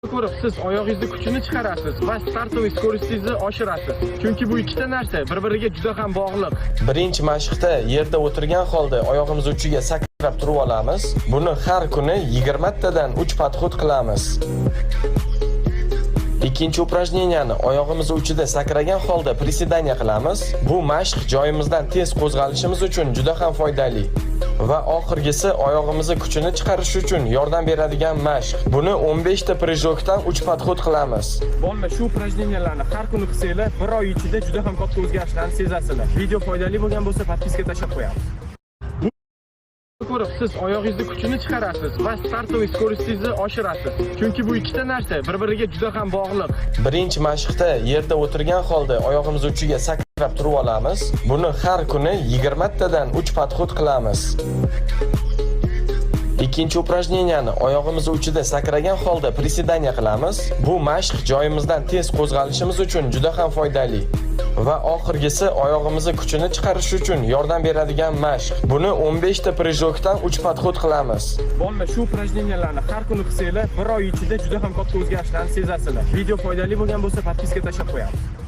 Ko'rib siz oyog'ingizni kuchini chiqarasiz va startoviy skorostingizni oshirasiz. Chunki bu ikkita narsa bir-biriga juda ham bog'liq. Birinchi mashqda yerda o'tirgan holda oyog'imiz uchiga sakrab turib olamiz. Buni har kuni 20 tadan 3 podxod qilamiz. Ikkinchi упражнениyani oyog'imiz uchida sakragan holda prisedaniya qilamiz. Bu mashq joyimizdan tez qo'zg'alishimiz uchun juda ham foydali. Va oxirgisi oyog'imizni kuchini chiqarish uchun yordam beradigan mashq. Buni 15 ta prejokdan 3 podxod qilamiz. Bo'lma shu упражнениyalarni har kuni qilsanglar, bir oy ichida juda ham katta o'zgarishlarni sezasizlar. Video foydali bo'lgan bo'lsa, podpiska tashlab qo'yamiz. Ko'rib siz oyog'ingizni kuchini chiqarasiz va startoviy skorostingizni oshirasiz. Chunki bu ikkita narsa bir-biriga juda ham bog'liq. Birinchi mashqda yerda o'tirgan holda oyog'imiz uchiga sakrab turib olamiz. Buni har kuni 20 tadan 3 podxod qilamiz. Ikkinchi упражнениyani oyog'imiz uchida sakragan holda prisedaniya qilamiz. Bu mashq joyimizdan tez qo'zg'alishimiz uchun juda ham foydali. Va oxirgisi oyog'imizni kuchini chiqarish uchun yordam beradigan mashq. Buni 15 ta prejokdan 3 podxod qilamiz. Bo'lma shu упражнениyalarni har kuni qilsanglar, bir oy ichida juda ham katta o'zgarishlarni sezasizlar. Video foydali bo'lgan bo'lsa, podpiska tashlab qo'yamiz.